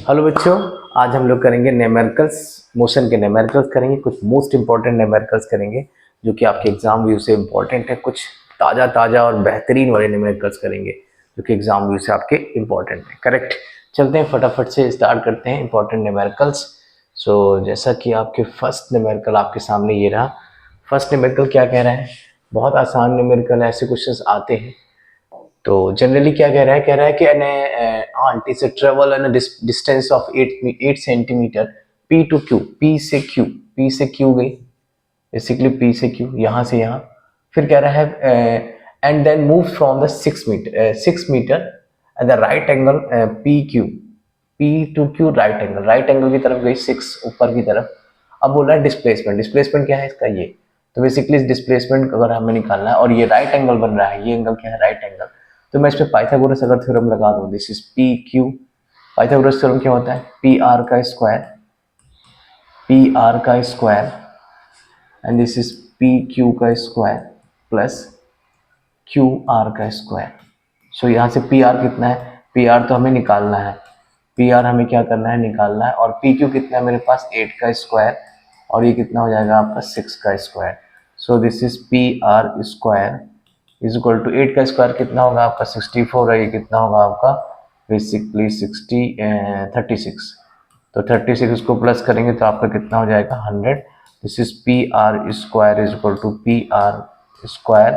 Hello बच्चों, आज हम लोग करेंगे न्यूमेरिकल्स, मोशन के न्यूमेरिकल्स करेंगे। कुछ मोस्ट इंपॉर्टेंट न्यूमेरिकल्स करेंगे जो कि आपके एग्जाम व्यू से इंपॉर्टेंट है। कुछ ताज़ा ताज़ा और बेहतरीन वाले न्यूमेरिकल्स करेंगे जो कि एग्जाम व्यू से आपके इंपॉर्टेंट है। करेक्ट, चलते हैं फटाफट से स्टार्ट करते हैं इंपॉर्टेंट न्यूमेरिकल्स। सो जैसा कि आपके फर्स्ट न्यूमेरिकल आपके सामने ये रहा। फर्स्ट न्यूमेरिकल क्या कह रहा है? बहुत आसान न्यूमेरिकल, ऐसे क्वेश्चंस आते हैं। तो जनरली क्या कह रहा है कि ant is travel an distance of 8 centimetre P to Q, P से क्यू गई, बेसिकली पी से क्यू, यहाँ से यहाँ। फिर कह रहा है and then move from the 6 metre at the right angle P Q, P to Q right angle की तरफ गई, 6 ऊपर की तरफ। अब बोल रहा है डिस्प्लेसमेंट क्या है इसका? ये तो बेसिकली इस डिस्प्लेसमेंट अगर हमें निकालना है और ये राइट एंगल बन रहा है, ये एंगल क्या है? Right angle. तो मैं इस पे पाइथागोरस अगर थ्योरम लगा दूं, this is P Q. Pythagoras theorem क्या होता है? पी आर का square and this is P Q का स्क्वायर प्लस क्यू आर का स्क्वायर। सो यहाँ से पी आर कितना है? पी आर तो हमें निकालना है, पी आर हमें क्या करना है? निकालना है। और पी क्यू कितना है मेरे पास? 8 का स्क्वायर, और ये कितना हो जाएगा आपका? 6 का square. So this is P R square is equal to 8 का स्क्वायर कितना होगा आपका? 64 है। ये कितना होगा आपका? बेसिकली 36। तो 36 को प्लस करेंगे तो आपका कितना हो जाएगा? 100। This is P R square is equal to P R square.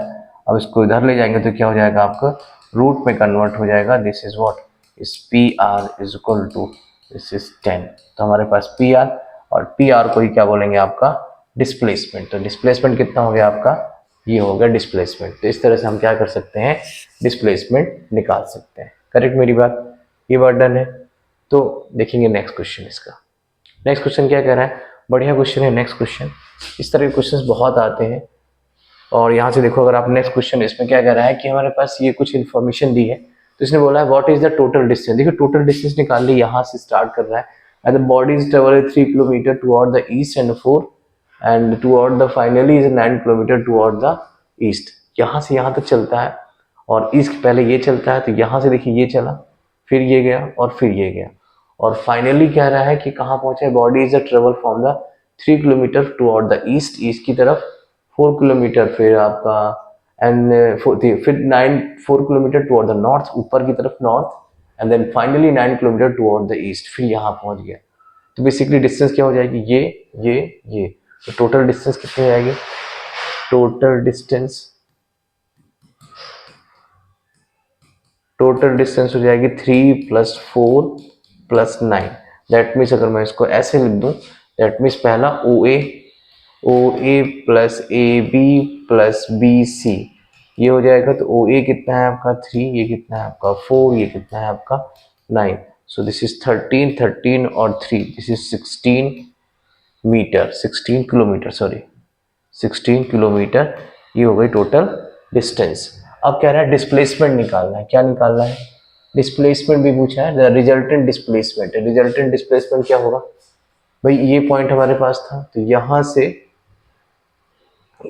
अब इसको इधर ले जाएंगे तो क्या हो जाएगा आपका? रूट में कन्वर्ट हो जाएगा। This is what is P R is equal to this is 10। तो हमारे पास पी आर, और पी आर को ही क्या बोलेंगे आपका? डिस्प्लेसमेंट। तो डिस्प्लेसमेंट कितना हो गया आपका? ये हो गया डिस्प्लेसमेंट। तो इस तरह से हम क्या कर सकते हैं? डिस्प्लेसमेंट निकाल सकते हैं। करेक्ट मेरी बात? ये बात डन है। तो देखेंगे नेक्स्ट क्वेश्चन इसका। नेक्स्ट क्वेश्चन क्या कह रहा है? बढ़िया क्वेश्चन है नेक्स्ट क्वेश्चन। इस तरह के क्वेश्चंस बहुत आते हैं। और यहाँ से देखो, अगर आप नेक्स्ट क्वेश्चन, इसमें क्या कह रहा है कि हमारे पास ये कुछ इन्फॉर्मेशन दी है। तो इसने बोला है what is the total distance. देखो टोटल डिस्टेंस निकाल ली, यहाँ से स्टार्ट कर रहा है। And the body is travel 3 kilometre toward the east and 4 and toward the finally is 9 kilometre toward the east. यहाँ से यहाँ तक चलता है, और ईस्ट पहले ये चलता है। तो यहाँ से देखिए ये चला, फिर ये गया, और फिर ये गया, और फाइनली कह रहा है कि कहाँ पहुंचा है? Body is a travel from the 3 kilometre toward the east, east की तरफ 4 किलोमीटर, फिर आपका एंड फिर 4 किलोमीटर टुवर्ड द नॉर्थ, ऊपर की तरफ north, and then finally 9 kilometre toward the east, फिर यहाँ पहुंच गया। तो बेसिकली डिस्टेंस क्या हो जाएगी? ये। तो टोटल डिस्टेंस कितनी हो जाएगी? टोटल डिस्टेंस हो जाएगी 3 + 4 + 9। दैट मीन्स अगर मैं इसको ऐसे लिख दूं, दैट मीन्स पहला ओ A plus A B plus B C, ये हो जाएगा। तो ओ ए कितना है आपका? 3, ये कितना है आपका? 4, ये कितना है आपका? 9। सो दिस इज 13 और 3, this is 16 kilometre, sorry 16 kilometre. ये हो गई टोटल डिस्टेंस। अब कह रहा है डिस्प्लेसमेंट निकालना है। क्या निकालना है? डिस्प्लेसमेंट भी पूछा है। रिजल्टेंट डिस्प्लेसमेंट क्या होगा भाई? ये पॉइंट हमारे पास था, तो यहां से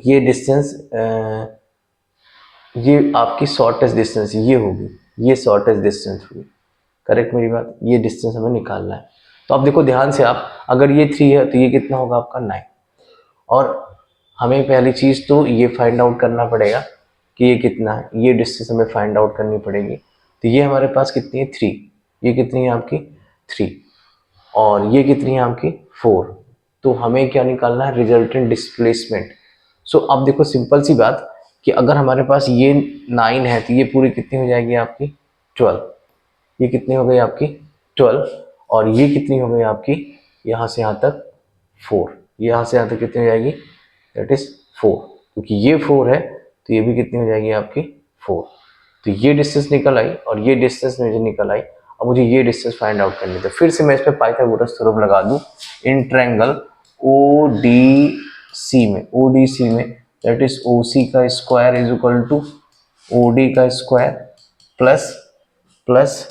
ये डिस्टेंस, ये आपकी शॉर्टेस्ट डिस्टेंस ये होगी, ये शॉर्टेस्ट डिस्टेंस होगी। करेक्ट मेरी बात? ये डिस्टेंस हमें निकालना है। तो अब देखो ध्यान से, आप अगर ये 3 है तो ये कितना होगा आपका? 9। और हमें पहली चीज तो ये फाइंड आउट करना पड़ेगा कि ये कितना है, ये डिस्टेंस हमें फाइंड आउट करनी पड़ेगी। तो ये हमारे पास कितनी है? 3। ये कितनी है आपकी? 3। और ये कितनी है आपकी? 4। तो हमें क्या निकालना है? Resultant displacement. सो अब देखो सिंपल सी बात कि अगर हमारे पास ये 9 है तो ये पूरी कितनी हो जाएगी आपकी? 12। ये कितनी हो गई आपकी? 12। और ये कितनी हो गई आपकी? यहाँ से यहाँ तक 4। यहाँ से यहाँ तक कितनी हो जाएगी? That is 4। क्योंकि ये 4 है तो ये भी कितनी हो जाएगी आपकी? 4। तो ये डिस्टेंस निकल आई और ये डिस्टेंस मुझे निकल आई। अब मुझे ये डिस्टेंस फाइंड आउट करनी है। तो फिर से मैं इस पर पाइथागोरस थ्योरम लगा दूं इन ट्रायंगल ओडीसी में दैट इज ओसी का square is equal to OD का स्क्वायर प्लस प्लस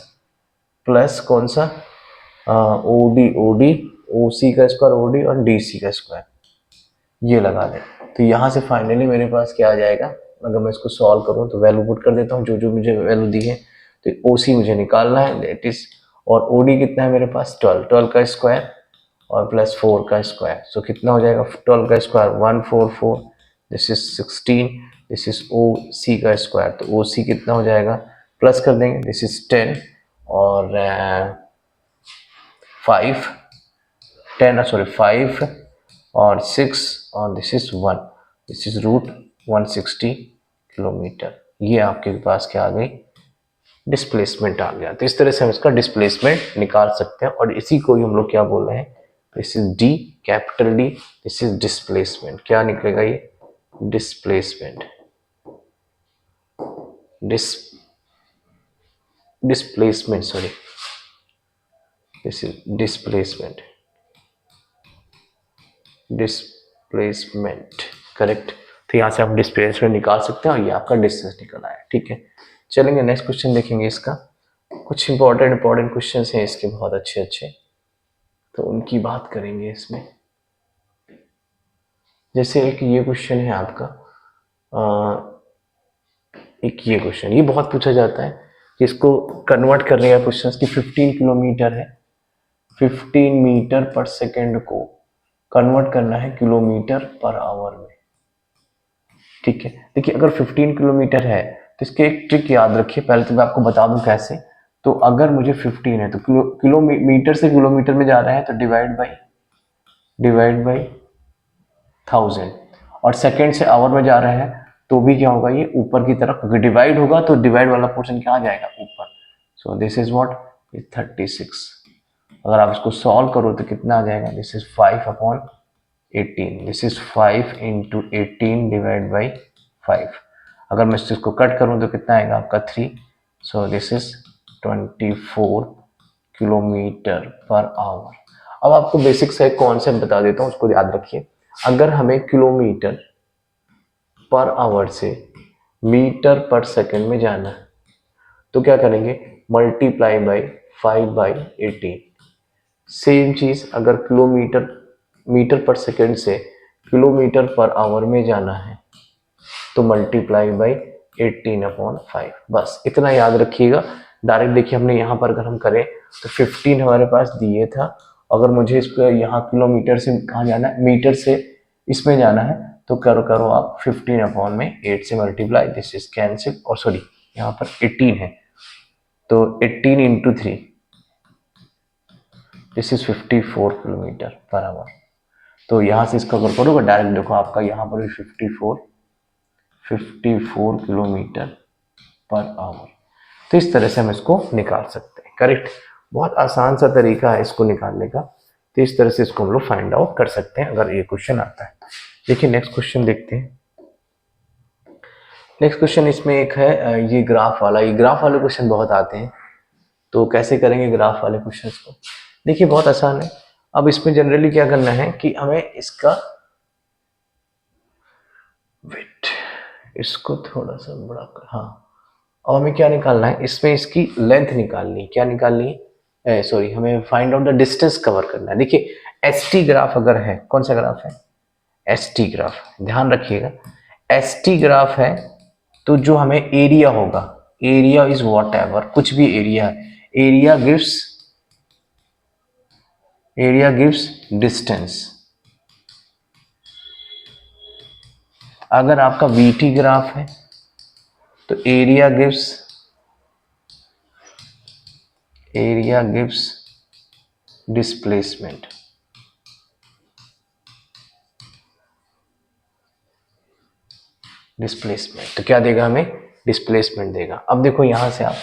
प्लस कौन सा? ओडी ओसी का स्क्वायर ओडी और डीसी का स्क्वायर, ये लगा दें। तो यहाँ से फाइनली मेरे पास क्या आ जाएगा? अगर मैं इसको सॉल्व करूँ तो वैल्यू पुट कर देता हूँ जो जो मुझे वैल्यू दी है। तो ओसी मुझे निकालना है, दैट इज और OD कितना है मेरे पास 12, 12 का स्क्वायर और प्लस 4 का स्क्वायर, सो कितना हो जाएगा 12 का square 144, this is 16, this is OC का स्क्वायर, तो OC कितना हो जाएगा प्लस कर देंगे, दिस इज 10 और 5 10 सॉरी 5 और 6 और this is 1, this is root 160 kilometre. ये आपके पास क्या आ गई डिस्प्लेसमेंट आ गया। तो इस तरह से हम इसका डिस्प्लेसमेंट निकाल सकते हैं और इसी को ही हम लोग क्या बोल रहे हैं, this is D, capital D, this is displacement. क्या निकलेगा ये displacement, displacement sorry, this is displacement, displacement correct. तो यहाँ से आप डिस्प्लेसमेंट निकाल सकते हैं और ये आपका डिस्टेंस निकल आया। ठीक है, चलेंगे नेक्स्ट क्वेश्चन देखेंगे। इसका कुछ इंपॉर्टेंट क्वेश्चंस हैं इसके बहुत अच्छे अच्छे, तो उनकी बात करेंगे इसमें। जैसे एक ये क्वेश्चन है आपका, एक ये क्वेश्चन ये बहुत पूछा जाता है कि इसको कन्वर्ट करने का क्वेश्चन कि 15 किलोमीटर है, 15 मीटर पर सेकेंड को कन्वर्ट करना है किलोमीटर पर आवर में। ठीक है, देखिए अगर 15 किलोमीटर है तो इसके एक ट्रिक याद रखिए, पहले तो मैं आपको बता दूं कैसे। तो अगर मुझे 15 है तो किलोमीटर से किलोमीटर में जा रहा है तो डिवाइड बाई 1000, और सेकंड से आवर में जा रहा है तो भी क्या होगा ये ऊपर की तरफ, डिवाइड होगा तो डिवाइड वाला पोर्शन क्या आ जाएगा ऊपर। सो दिस इज व्हाट 36। अगर आप इसको सॉल्व करो तो कितना आ जाएगा, this is 5/18, this is 5 into 18 divide by 5। अगर मैं इसको कट करूं तो कितना आएगा आपका 3, सो दिस इज 24 किलोमीटर पर आवर। अब आपको बेसिक सा एक कॉन्सेप्ट बता देता हूँ, उसको याद रखिए। अगर हमें किलोमीटर पर आवर से मीटर पर सेकंड में जाना है तो क्या करेंगे, मल्टीप्लाई बाई 5/18। सेम चीज अगर मीटर पर सेकंड से किलोमीटर पर आवर में जाना है तो मल्टीप्लाई बाई 18/5। बस इतना याद रखिएगा। डायरेक्ट देखिए हमने यहाँ पर अगर हम करें तो 15 हमारे पास दिए था, अगर मुझे इसको यहाँ किलोमीटर से कहाँ जाना है, मीटर से इसमें जाना है तो करो आप 15/8 से मल्टीप्लाई, दिस इज कैंसिल, और सॉरी यहाँ पर 18 है तो 18 इंटू 3, दिस इज 54 किलोमीटर पर आवर। तो यहाँ से इसका अगर करोगे डायरेक्ट देखो आपका यहाँ पर भी 54 किलोमीटर पर आवर। तो इस तरह से हम इसको निकाल सकते हैं। करेक्ट, बहुत आसान सा तरीका है इसको निकालने का। तो इस तरह से इसको हम लोग फाइंड आउट कर सकते हैं अगर ये क्वेश्चन आता है। देखिए नेक्स्ट क्वेश्चन देखते हैं। नेक्स्ट क्वेश्चन इसमें एक है ये ग्राफ वाला। ये ग्राफ वाले क्वेश्चन बहुत आते हैं, तो कैसे करेंगे ग्राफ वाले क्वेश्चंस को। देखिए बहुत आसान है। अब इसमें जनरली क्या करना है कि हमें इसका वेट, इसको थोड़ा सा बड़ा कर, हाँ। अब हमें क्या निकालना है, इसमें इसकी लेंथ निकालनी है। क्या निकालनी है, सॉरी हमें find out the distance cover करना है। देखिए एसटी ग्राफ अगर है, कौन सा ग्राफ है, एसटी ग्राफ, ध्यान रखिएगा एसटी ग्राफ है तो जो हमें एरिया होगा, एरिया इज वॉट एवर, कुछ भी एरिया है, एरिया गिव्स डिस्टेंस। अगर आपका वीटी ग्राफ है तो एरिया गिव्स डिस्प्लेसमेंट। तो क्या देगा हमें, डिस्प्लेसमेंट देगा। अब देखो यहां से आप,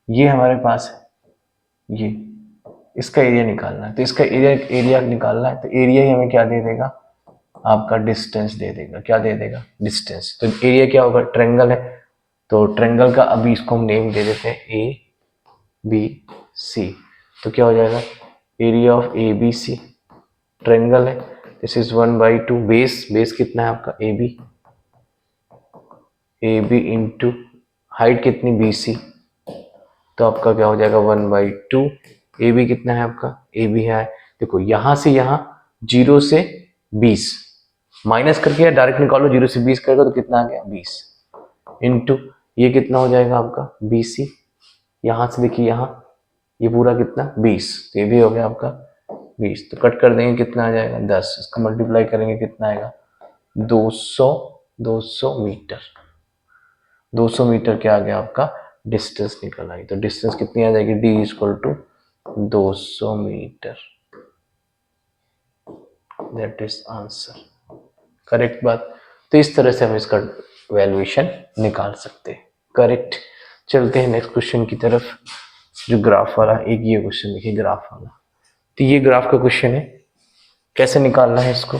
ये हमारे पास है, ये इसका एरिया निकालना है, तो इसका एरिया निकालना है तो एरिया ही हमें क्या दे देगा, आपका डिस्टेंस दे देगा। क्या दे देगा, डिस्टेंस। तो एरिया क्या होगा, ट्रायंगल है तो ट्रायंगल का अभी इसको हम नेम दे देते हैं ABC। तो क्या हो जाएगा, एरिया ऑफ ABC, ट्रायंगल है, दिस इज 1/2, बेस कितना है आपका AB इंटू हाइट कितनी BC, तो आपका क्या हो जाएगा 1/2। AB कितना है आपका, AB है, देखो यहां से यहां 0 से 20 माइनस करके डायरेक्ट निकालो, 0 से 20 करेगा तो कितना आ गया 20, इंटू ये कितना हो जाएगा आपका BC, यहां से देखिए यहां ये पूरा कितना 20, तो ये भी हो गया आपका 20, तो कट कर देंगे कितना आ जाएगा 10, इसका मल्टीप्लाई करेंगे कितना आएगा 200, 200 मीटर, 200 मीटर क्या आ गया आपका डिस्टेंस निकल आई। तो डिस्टेंस कितनी आ जाएगी d equal to 200 metre, that is answer, correct बात। तो इस तरह से हम इसका वैल्यूएशन निकाल सकते हैं, करेक्ट। चलते हैं नेक्स्ट क्वेश्चन की तरफ, जो ग्राफ वाला, एक ये क्वेश्चन देखिए ग्राफ वाला। तो ये ग्राफ का क्वेश्चन है, कैसे निकालना है इसको,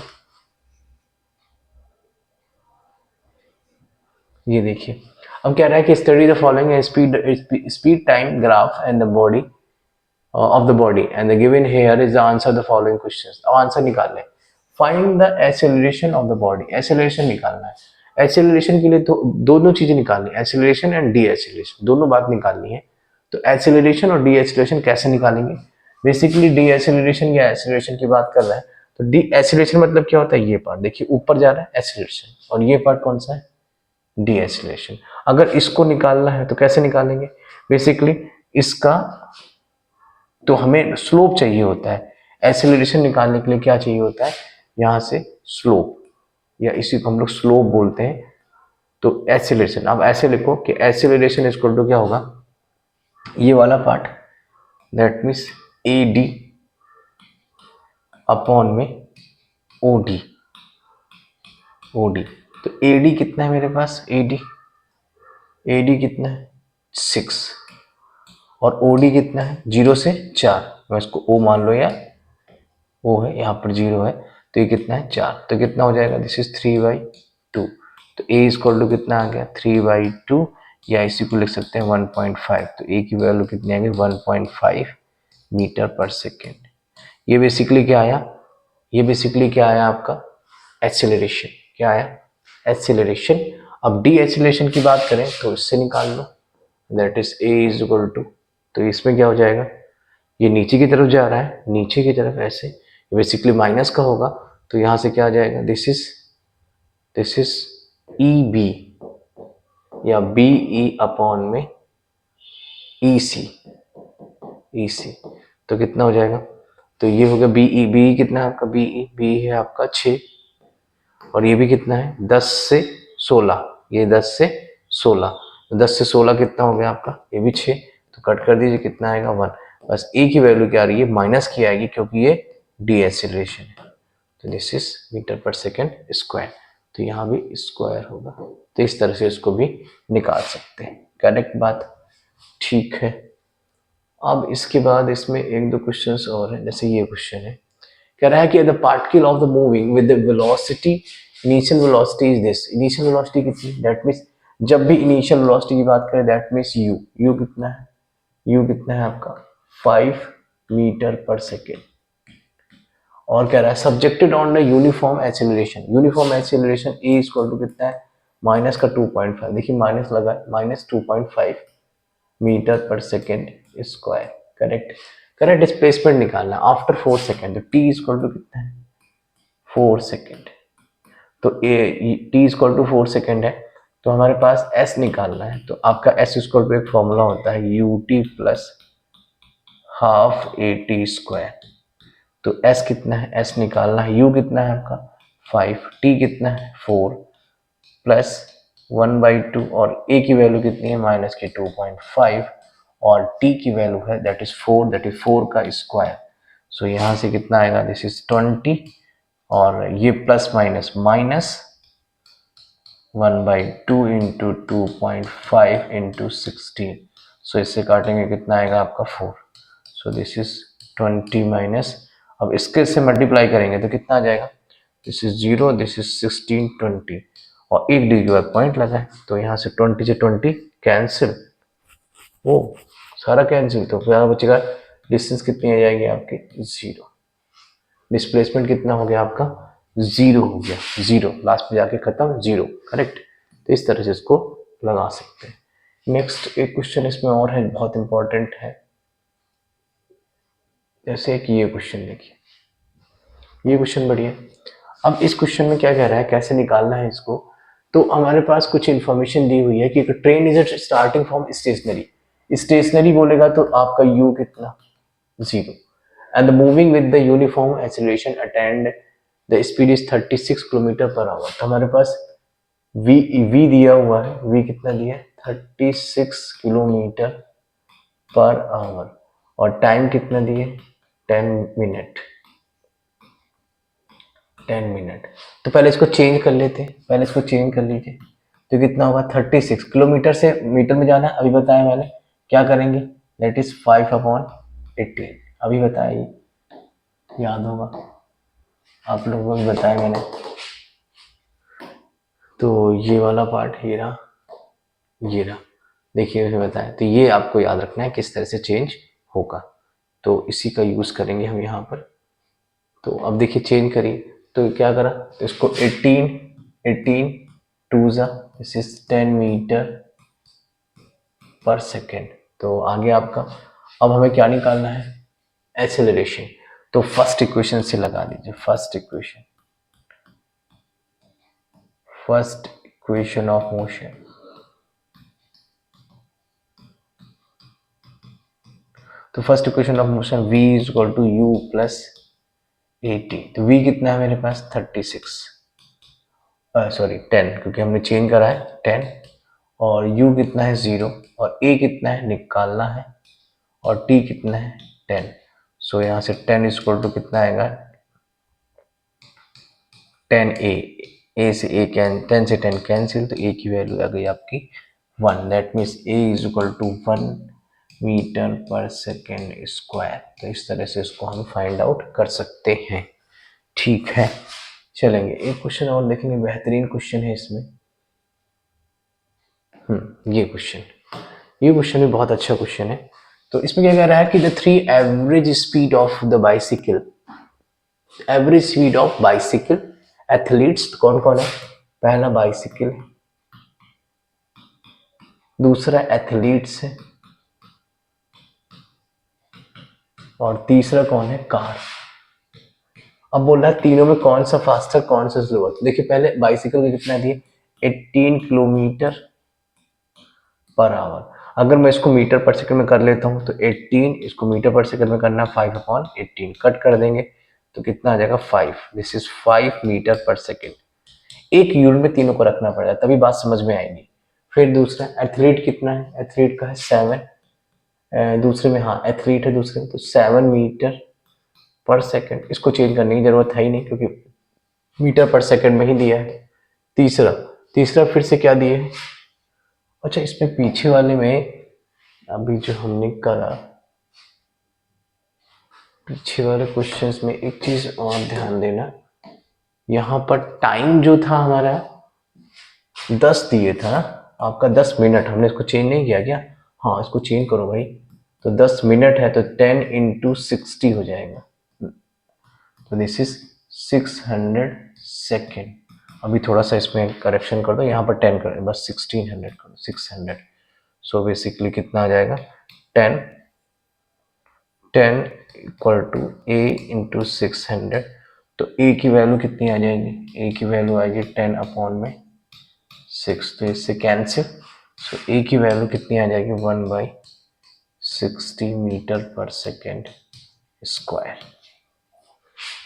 ये देखिए। अब कह रहा है कि study the following speed time graph and the body of the body and the given here is the answer the following questions। अब आंसर निकाल लें। Find the acceleration of the body, acceleration निकालना है। एक्सेलरेशन के लिए तो दोनों चीजें निकालनी है, एक्सेलरेशन एंड डी एक्सेलरेशन, दोनों बात निकालनी है। तो एक्सेलरेशन और डी एक्सेलरेशन कैसे निकालेंगे, बेसिकली डी एक्सेलरेशन या एक्सेलरेशन की बात कर रहा है, तो डी एक्सेलरेशन मतलब क्या होता है, ये पार्ट देखिए ऊपर जा रहा है एक्सेलरेशन, और ये पार्ट कौन सा है डी एक्सेलरेशन। अगर इसको निकालना है तो कैसे निकालेंगे, बेसिकली इसका तो हमें स्लोप चाहिए होता है, एक्सेलरेशन निकालने के लिए क्या चाहिए होता है, यहां से स्लोप, या इसी को हम लोग स्लोप बोलते हैं। तो एक्सेलरेशन, अब ऐसे लिखो कि एक्सेलरेशन इक्वल टू क्या होगा, ये वाला part, that means A D upon में ओ डी, ओ डी। तो ए डी कितना है मेरे पास, ए डी कितना है 6, और ओ डी कितना है 0 से 4, मैं इसको ओ मान लो या ओ है, यहाँ पर 0 है, तो ये कितना है 4, तो कितना हो जाएगा, दिस इज 3/2। तो ए इक्वल टू कितना आ गया 3/2, या इसी को लिख सकते हैं 1.5। तो ए की वैल्यू कितनी आ गई 1.5 मीटर पर सेकेंड। ये बेसिकली क्या आया, ये बेसिकली क्या आया आपका एक्सेलरेशन, क्या आया एक्सेलरेशन। अब डी एक्सेलरेशन की बात करें तो इससे निकाल लो, that is A is equal to, तो इसमें क्या हो जाएगा, ये नीचे की तरफ जा रहा है, नीचे की तरफ ऐसे, बेसिकली माइनस का होगा, तो यहां से क्या आ जाएगा, दिस इज ई बी या बी ई अपॉन में ई सी, तो कितना हो जाएगा, तो ये हो गया बी ई कितना है आपका, बी है आपका 6, और ये भी कितना है 10 से 16, ये 10 से 16, 10 से 16 कितना हो गया आपका, ये भी 6, तो कट कर दीजिए कितना आएगा 1। बस ए की वैल्यू क्या आ रही है, माइनस की आएगी, क्योंकि ये डी एक्सेलरेशन है। तो दिस इज मीटर पर सेकेंड स्क्वायर, तो यहाँ भी स्क्वायर होगा। तो इस तरह से इसको भी निकाल सकते हैं, करेक्ट बात, ठीक है। अब इसके बाद इसमें एक दो क्वेश्चंस और हैं, जैसे ये क्वेश्चन है, कह रहा है कि the particle of the moving with the velocity, initial velocity is this, initial velocity कितनी, दैट मींस जब भी इनिशियल वेलोसिटी की बात करें दैट मींस यू कितना है, यू कितना है आपका 5 मीटर पर सेकेंड। और कह रहा है subjected on the uniform acceleration, uniform acceleration A equal to कितना है माइनस का 2.5, देखिए माइनस लगा है, माइनस 2.5 मीटर पर second square, correct. Correct displacement निकालना आफ्टर 4 सेकेंड, तो टी इक्वल टू कितना है 4 सेकेंड, तो A T equal to 4 second है, तो हमारे पास एस निकालना है। तो आपका एस इक्वल टू एक फॉर्मूला होता है U T plus half A T square. तो एस कितना है, एस निकालना है, यू कितना है आपका 5, टी कितना है 4 प्लस 1/2, और ए की वैल्यू कितनी है माइनस की 2.5, और टी की वैल्यू है दैट इज 4, दैट इज 4 का स्क्वायर। सो यहाँ से कितना आएगा, दिस इज 20, और ये plus minus minus 1/2 into 2.5 into 16, सो इससे काटेंगे कितना आएगा आपका 4, सो दिस इज 20 माइनस, अब इसके से मल्टीप्लाई करेंगे तो कितना आ जाएगा, दिस इज 0, दिस इज 16, 20, और एक डिग्री के बाद पॉइंट लगा है, तो यहाँ से 20 से 20 कैंसिल, वो सारा कैंसिल, तो क्या बचेगा, डिस्टेंस कितनी आ जाएगी आपकी 0, डिस्प्लेसमेंट कितना हो गया आपका 0 हो गया, 0 लास्ट में जाके खत्म 0, करेक्ट। तो इस तरह से इसको लगा सकते हैं। नेक्स्ट एक क्वेश्चन इसमें और है, बहुत इंपॉर्टेंट है, जैसे कि ये क्वेश्चन देखिए, ये क्वेश्चन बढ़िया। अब इस क्वेश्चन में क्या कह रहा है, कैसे निकालना है इसको, तो हमारे पास कुछ इंफॉर्मेशन दी हुई है कि train is starting from stationary, stationary बोलेगा तो आपका u कितना 0 and moving with the uniform acceleration attend the speed is 36 kilometre पर आवर। तो हमारे पास v दिया हुआ है, v कितना दिया है 36 किलोमीटर पर आवर और टाइम कितना दिए 10 मिनट 10 मिनट। तो पहले इसको चेंज कर लेते हैं, पहले इसको चेंज कर लीजिए। तो कितना होगा 36 किलोमीटर से मीटर में जाना है, अभी बताया मैंने। क्या करेंगे दैट इज 5/18। अभी बताया, याद होगा आप लोगों को भी बताया मैंने। तो ये वाला पार्ट ये रहा, ये रहा, देखिए उसे बताया। तो ये आपको याद रखना है किस तरह से चेंज होगा, तो इसी का यूज करेंगे हम यहाँ पर। तो अब देखिए चेंज करिए, तो क्या करा, तो इसको 18 टू ज़ा दिस इज 10 मीटर पर सेकेंड। तो आगे आपका, अब हमें क्या निकालना है एक्सेलरेशन। तो फर्स्ट इक्वेशन से लगा दीजिए, फर्स्ट इक्वेशन ऑफ मोशन। तो first equation of motion v is equal to u plus 80। तो v कितना है मेरे पास 36, सॉरी 10, क्योंकि हमने चेंज करा है 10, और u कितना है 0 और a कितना है निकालना है, और t कितना है 10। सो यहाँ से 10 इज इक्वल टू कितना आएगा 10a, a से a कैन 10 से 10 कैंसिल, तो a की वैल्यू आ गई आपकी 1। That means a is equal to 1 metre पर सेकेंड स्क्वायर। तो इस तरह से इसको हम फाइंड आउट कर सकते हैं। ठीक है, चलेंगे एक क्वेश्चन और देखेंगे, बेहतरीन क्वेश्चन है इसमें। ये क्वेश्चन भी बहुत अच्छा क्वेश्चन है। तो इसमें क्या कह रहा है कि the 3 average speed of the bicycle, average speed of bicycle athletes कौन कौन है, पहला बाइसिकल, दूसरा एथलीट्स है, और तीसरा कौन है कार। अब बोल रहा है तीनों में कौन सा फास्टर कौन सा स्लोअर। तो देखिए पहले बाइसिकल का कितना दिए 18 किलोमीटर पर आवर। अगर मैं इसको मीटर पर सेकंड में कर लेता हूँ तो 18, इसको मीटर पर सेकंड में करना 5/18, कट कर देंगे तो कितना आ जाएगा 5। दिस इज 5 मीटर पर सेकंड। एक यूनिट में तीनों को रखना पड़ेगा तभी बात समझ में आएगी। फिर दूसरा एथलीट कितना है, एथलीट का है 7, दूसरे में हाँ एथलीट है दूसरे में, तो 7 मीटर पर सेकंड। इसको चेंज करने की जरूरत है ही नहीं क्योंकि मीटर पर सेकंड में ही दिया है। तीसरा तीसरा फिर से क्या दिए, अच्छा इसमें पीछे वाले में अभी जो हमने करा, पीछे वाले क्वेश्चंस में एक चीज और ध्यान देना, यहाँ पर टाइम जो था हमारा 10 दिए था, आपका 10 मिनट, हमने इसको चेंज नहीं किया क्या, हाँ इसको चेंज करो भाई। तो 10 मिनट है तो 10 इंटू 60 हो जाएगा, तो दिस इज 600 सेकेंड। अभी थोड़ा सा इसमें करेक्शन कर दो, यहाँ पर 10 कर बस 1600 कर दो 600। सो बेसिकली कितना आ जाएगा 10 इक्वल टू a इंटू 600। तो a की वैल्यू कितनी आ जाएगी, a की वैल्यू आएगी 10 अपॉन में 6, तो इससे कैंसिल। सो a की वैल्यू कितनी आ जाएगी 1/60 मीटर पर सेकेंड स्क्वायर।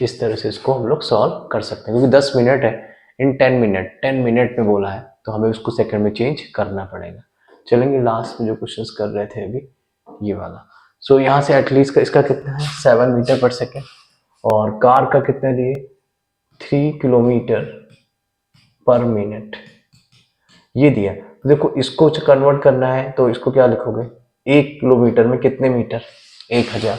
इस तरह से इसको हम लोग सॉल्व कर सकते हैं क्योंकि 10 मिनट है, इन 10 मिनट में बोला है तो हमें उसको सेकंड में चेंज करना पड़ेगा। चलेंगे लास्ट में जो क्वेश्चंस कर रहे थे अभी ये वाला। सो यहाँ से एटलीस्ट का इसका कितना है 7 मीटर पर सेकेंड, और कार का कितना दिए 3 किलोमीटर पर मिनट ये दिया। देखो इसको कन्वर्ट करना है तो इसको क्या लिखोगे, 1 किलोमीटर में कितने मीटर 1000।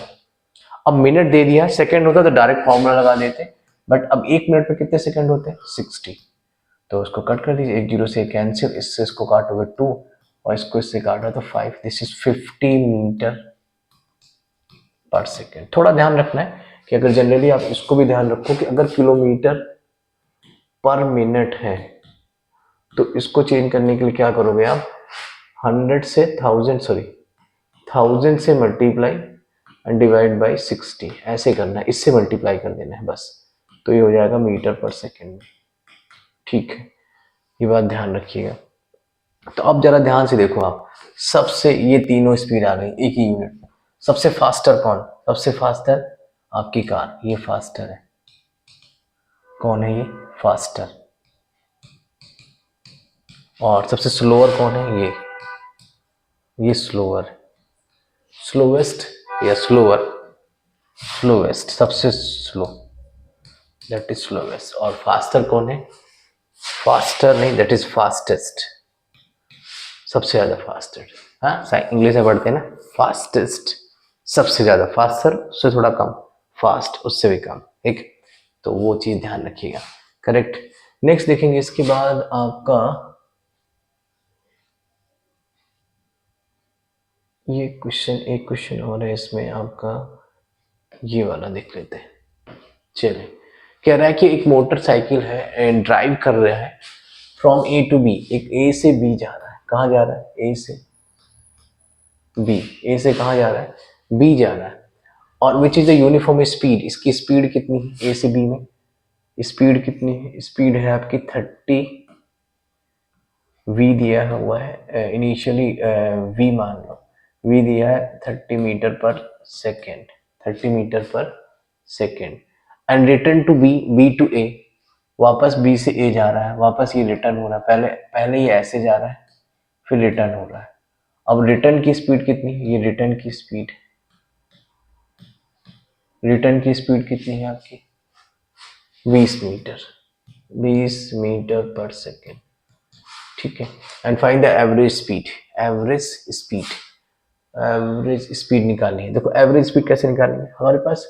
अब मिनट दे दिया, सेकंड होता तो डायरेक्ट फॉर्मूला लगा देते, बट अब 1 मिनट में कितने सेकंड होते हैं 60। तो उसको कट कर दीजिए, 1 0 से कैंसिल, इससे इसको काटोगे 2 और इसको इससे काटा तो 5। दिस इज 50 मीटर पर सेकेंड। थोड़ा ध्यान रखना है कि अगर जनरली आप इसको भी ध्यान रखो कि अगर किलोमीटर पर मिनट है तो इसको चेंज करने के लिए क्या करोगे आप 100 से 1000 से मल्टीप्लाई एंड डिवाइड बाई 60 ऐसे करना है, इससे मल्टीप्लाई कर देना है बस, तो ये हो जाएगा मीटर पर सेकेंड में। ठीक है, ये बात ध्यान रखिएगा। तो अब जरा ध्यान से देखो आप, सबसे ये तीनों स्पीड आ गई एक ही यूनिट में। सबसे फास्टर कौन? सबसे फास्टर आपकी कार, ये फास्टर है। कौन है ये? फास्टर। और सबसे स्लोअर कौन है? ये स्लोअर। स्लोवेस्ट या स्लोअर? स्लोवेस्ट, सबसे स्लो, दैट इज स्लोवेस्ट। और फास्टर कौन है? फास्टर नहीं, दैट इज फास्टेस्ट, सबसे ज्यादा फास्टेस्ट। हाँ, इंग्लिश में पढ़ते हैं ना, फास्टेस्ट सबसे ज्यादा, फास्टर उससे थोड़ा कम, फास्ट उससे भी कम, ठीक। तो वो चीज ध्यान रखिएगा, करेक्ट। नेक्स्ट देखेंगे इसके बाद आपका ये क्वेश्चन, एक क्वेश्चन और है इसमें आपका, ये वाला देख लेते हैं। चलिए, कह रहा है कि एक मोटरसाइकिल है एंड ड्राइव कर रहा है फ्रॉम ए टू बी, एक ए से बी जा रहा है। कहाँ जा रहा है? ए से बी। ए से कहाँ जा रहा है? बी जा रहा है। और which is the uniform speed, इसकी स्पीड कितनी है? ए से बी में स्पीड कितनी है? स्पीड है आपकी 30, वी दिया हुआ है इनिशियली, वी मान लो, वी दिया है 30 मीटर पर सेकेंड, 30 मीटर पर second. And return to B, B to A, वापस बी से ए जा रहा है, वापस ये रिटर्न हो रहा है, पहले पहले ये ऐसे जा रहा है, फिर रिटर्न हो रहा है। अब रिटर्न की स्पीड कितनी है? ये रिटर्न की स्पीड, रिटर्न की स्पीड कितनी है आपकी? 20 मीटर, 20 मीटर पर सेकेंड, ठीक है। And find the average speed, average speed, average speed निकालनी है। देखो एवरेज स्पीड कैसे निकालेंगे, हमारे पास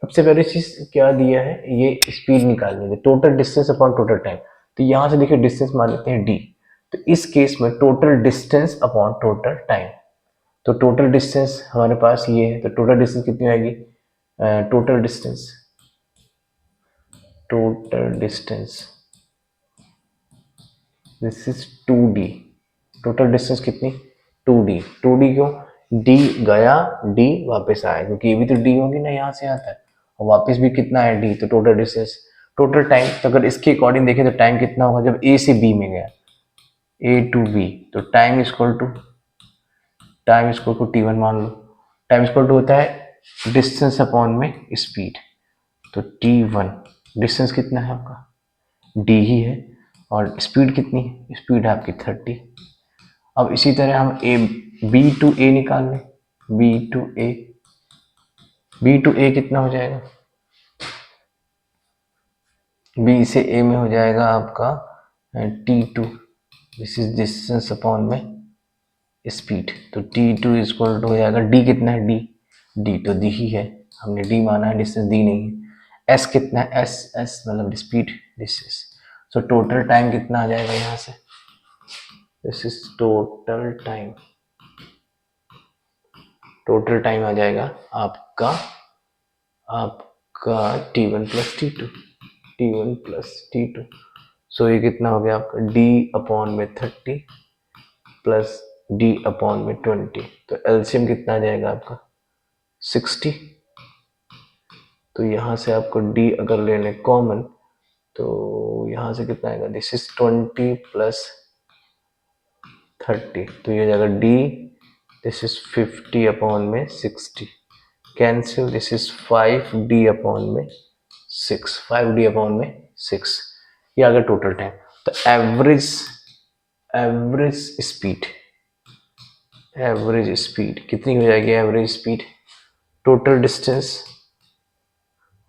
सबसे पहली चीज क्या दिया है, ये स्पीड निकालनी है, total distance upon total time. तो यहाँ से देखिए डिस्टेंस मान लेते हैं डी, तो इस केस में total distance upon total time. तो टोटल डिस्टेंस हमारे पास ये है, तो टोटल डिस्टेंस कितनी आएगी? Total distance, total distance this is 2d। Total distance कितनी? 2d। 2d क्यों? d गया, d वापस आया, क्योंकि ये भी तो d होगी ना, यहाँ से आता है, और वापस भी कितना है? d। तो टोटल डिस्टेंस, टोटल टाइम, तो अगर इसके अकॉर्डिंग देखें तो टाइम कितना होगा जब a से b में गया, a टू b, तो time equal to, time equal to t1 मान लो। टाइम इक्वल टू होता है डिस्टेंस अपॉन में स्पीड, तो t1, डिस्टेंस कितना है आपका? d ही है, और स्पीड कितनी है? स्पीड है आपकी 30। अब इसी तरह हम ए, बी टू ए निकाल लें, B to A, B to A कितना हो जाएगा? बी से ए में हो जाएगा आपका t2, this is distance upon में स्पीड, तो t2 इक्वल टू हो जाएगा, d कितना है? d तो दी ही है, हमने d माना है, डिस्टेंस दी नहीं है। s कितना है? s मतलब speed, distance. So total time कितना आ जाएगा यहाँ से? This is total time, total time आ जाएगा आपका, आपका t1 plus t2, t1 plus t2। सो ये कितना हो गया आपका? d अपॉन में 30 प्लस d अपॉन में 20, तो एलसीएम कितना आ जाएगा आपका? 60। तो यहाँ से आपको d अगर ले लें कॉमन, तो यहाँ से कितना आएगा? दिस इज 20 प्लस 30, तो ये हो जाएगा d, दिस इज 50 अपॉन में 60, cancel, this is 5d upon में 6, 5d अपॉन में 6, ये आ गया टोटल टाइम। तो average, average speed, average speed कितनी हो जाएगी? Average speed, total distance,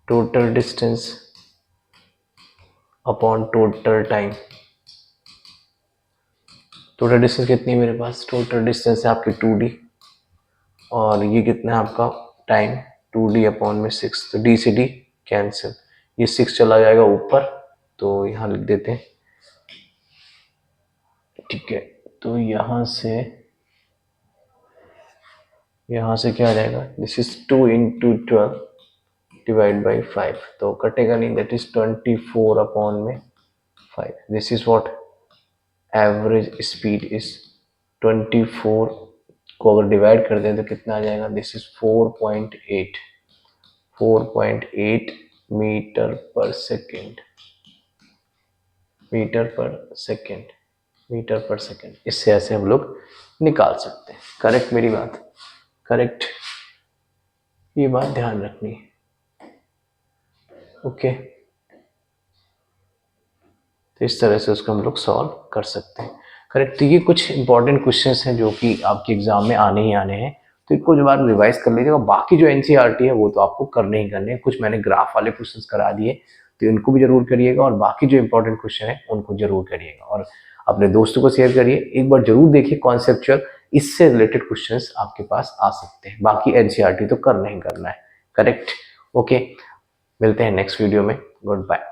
total distance upon total time. Total distance कितनी है मेरे पास? टोटल डिस्टेंस है आपकी 2d, और ये कितना है आपका टाइम? 2d अपॉन में 6, तो d से d कैंसिल, ये 6 चला जाएगा ऊपर, तो यहाँ लिख देते हैं, ठीक है। तो यहाँ से क्या आ जाएगा? This is 2 into 12 divide by 5, तो कटेगा नहीं, दैट इज 24 अपॉन में 5, this is what average speed is 24 को अगर डिवाइड कर दें तो कितना आ जाएगा? दिस इज 4.8, 4.8 मीटर पर सेकेंड, मीटर पर सेकेंड, मीटर पर सेकेंड, इससे ऐसे हम लोग निकाल सकते हैं। करेक्ट मेरी बात? करेक्ट, ये बात ध्यान रखनी है। ओके, तो इस तरह से उसको हम लोग सॉल्व कर सकते हैं। करेक्ट, तो ये कुछ इंपॉर्टेंट क्वेश्चंस हैं जो कि आपके एग्जाम में आने ही आने हैं, तो इनको जो बार रिवाइज कर लीजिएगा। बाकी जो एनसीईआरटी है वो तो आपको करने ही करने हैं। कुछ मैंने ग्राफ वाले क्वेश्चंस करा दिए, तो इनको भी जरूर करिएगा, और बाकी जो इंपॉर्टेंट क्वेश्चन है उनको जरूर करिएगा, और अपने दोस्तों को शेयर करिए। एक बार जरूर देखिए कॉन्सेप्चुअल, इससे रिलेटेड क्वेश्चंस आपके पास आ सकते हैं। बाकी एनसीईआरटी तो करना ही करना है। करेक्ट, ओके, मिलते हैं नेक्स्ट वीडियो में। Good bye.